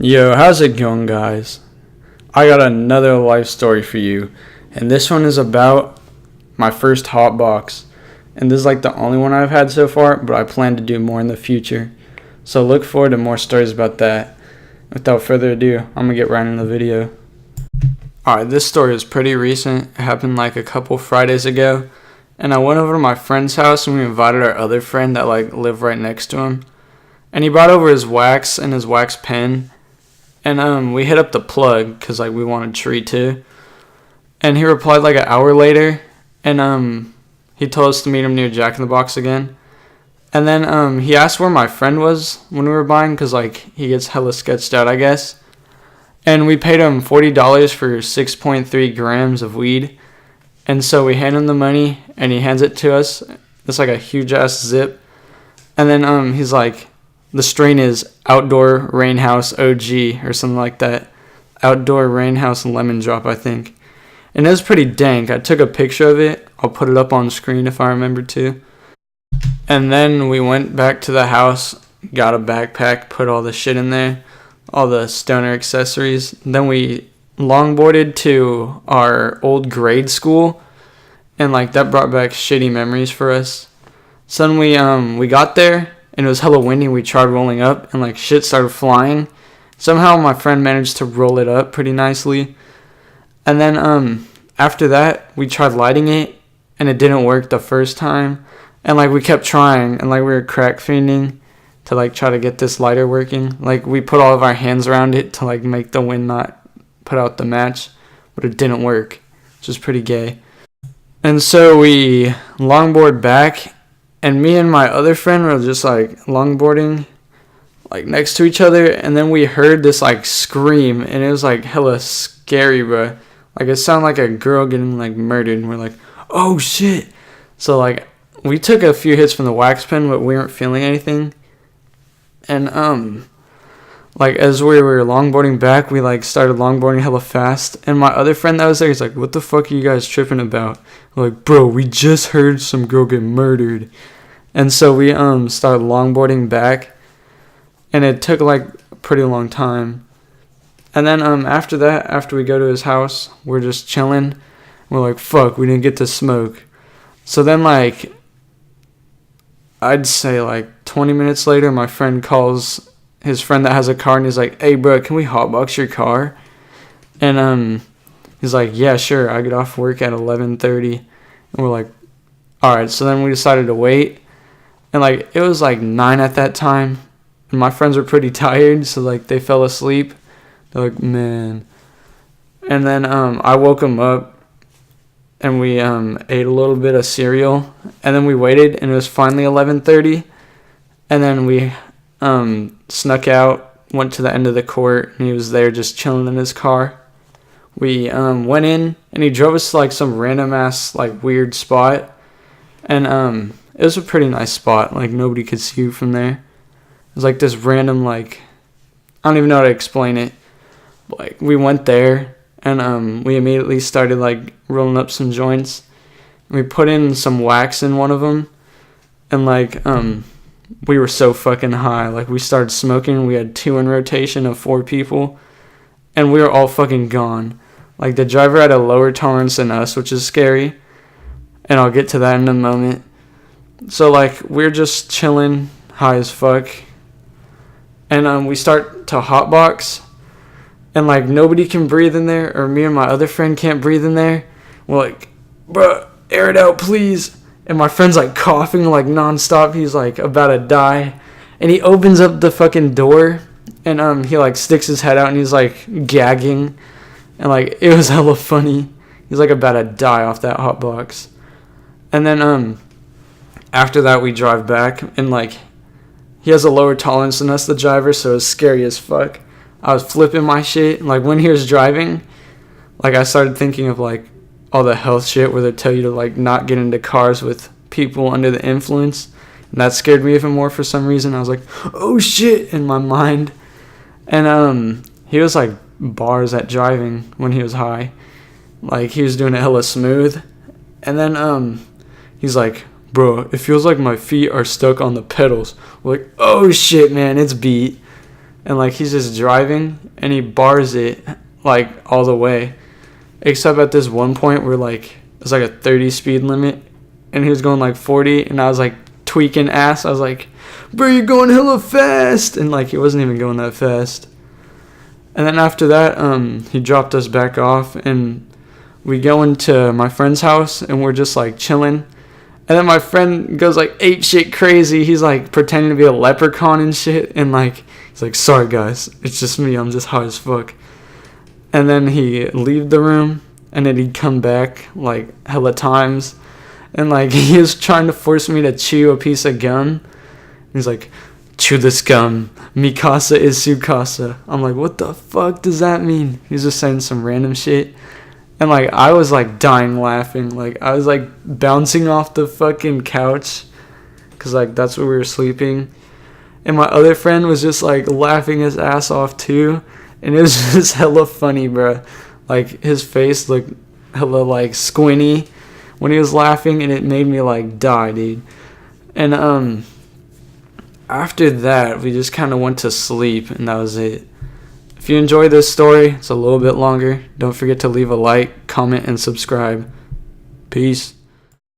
Yo, how's it going, guys? I got another life story for you, and this one is about my first HotBox. And this is like the only one I've had so far, but I plan to do more in the future. So look forward to more stories about that. Without further ado, I'm gonna get right into the video. Alright, this story is pretty recent. It happened like a couple Fridays ago. And I went over to my friend's house and we invited our other friend that lived right next to him. And he brought over his wax and his wax pen. And we hit up the plug because we wanted tree too. And he replied an hour later, and he told us to meet him near Jack in the Box again. And then he asked where my friend was when we were buying because he gets hella sketched out, I guess. And we paid him $40 for 6.3 grams of weed. And so we hand him the money and he hands it to us. It's a huge ass zip. And then he's like, the strain is Outdoor Rain House OG or something like that. Outdoor Rain House Lemon Drop, I think. And it was pretty dank. I took a picture of it. I'll put it up on screen if I remember to. And then we went back to the house, got a backpack, put all the shit in there, all the stoner accessories. Then we longboarded to our old grade school, and that brought back shitty memories for us. So then we got there, and it was hella windy. We tried rolling up, and shit started flying. Somehow my friend managed to roll it up pretty nicely. And then after that, we tried lighting it, and it didn't work the first time. And we kept trying, and we were crack fiending to try to get this lighter working. We put all of our hands around it to make the wind not put out the match, but it didn't work, which was pretty gay. And so we longboard back, and me and my other friend were just longboarding next to each other, and then we heard this scream, and it was hella scary, bro. It sounded like a girl getting murdered, and we're like, oh shit. So we took a few hits from the wax pen, but we weren't feeling anything. And as we were longboarding back, we started longboarding hella fast, and my other friend that was there, he's like, what the fuck are you guys tripping about? We're like, bro, we just heard some girl get murdered. And so we started longboarding back, and it took a pretty long time. And then after that, after we go to his house, we're just chilling. We're like, fuck, we didn't get to smoke. So then I'd say 20 minutes later, my friend calls his friend that has a car, and he's like, hey bro, can we hotbox your car? And he's like, yeah, sure. I get off work at 11:30. And we're like, alright. So then we decided to wait, and it was 9 at that time, and my friends were pretty tired, so they fell asleep. They're like, man. And then I woke them up, and we ate a little bit of cereal, and then we waited, and it was finally 11:30. And then we snuck out, went to the end of the court, and he was there just chilling in his car. We went in, and he drove us to some random ass weird spot, and it was a pretty nice spot. Nobody could see you from there. It was this random I don't even know how to explain it. We went there, and we immediately started rolling up some joints. We put in some wax in one of them, and we were so fucking high. We started smoking. We had 2 in rotation of 4 people, and we were all fucking gone. The driver had a lower tolerance than us, which is scary, and I'll get to that in a moment. So we're just chilling, high as fuck, and we start to hotbox, and nobody can breathe in there, or me and my other friend can't breathe in there. We're like, bro, air it out, please. And my friend's coughing nonstop. He's about to die. And he opens up the fucking door, and he sticks his head out, and he's gagging. And it was hella funny. He's about to die off that hotbox. And then after that we drive back, and he has a lower tolerance than us, the driver, so it was scary as fuck. I was flipping my shit. When he was driving, I started thinking of all the health shit where they tell you to not get into cars with people under the influence, and that scared me even more for some reason. I was like, oh shit, in my mind. And he was bars at driving when he was high. He was doing it hella smooth. And then he's like, bro, it feels like my feet are stuck on the pedals. We're like, oh shit, man, it's beat. and like he's just driving and he bars it like all the way, except at this one point where like it's like a 30 speed limit and he was going like 40 and I was like tweaking ass. I was like, bro, you're going hella fast, and like he wasn't even going that fast. And then after that he dropped us back off and we go into my friend's house and we're just like chilling. And then my friend goes like ape shit crazy. He's like pretending to be a leprechaun and shit. And like, he's like, sorry guys, it's just me. I'm just high as fuck. And then he leave the room and then he'd come back like hella times. And like he was trying to force me to chew a piece of gum. He's like, chew this gum. Mi casa is su casa. I'm like, what the fuck does that mean? He's just saying some random shit. And, like, I was, like, dying laughing. Like, I was, like, bouncing off the fucking couch. Because, like, that's where we were sleeping. And my other friend was just, like, laughing his ass off, too. And it was just hella funny, bro. Like, his face looked hella, like, squinty when he was laughing. And it made me, like, die, dude. And, after that, we just kind of went to sleep. And that was it. If you enjoyed this story, it's a little bit longer. Don't forget to leave a like, comment, and subscribe. Peace.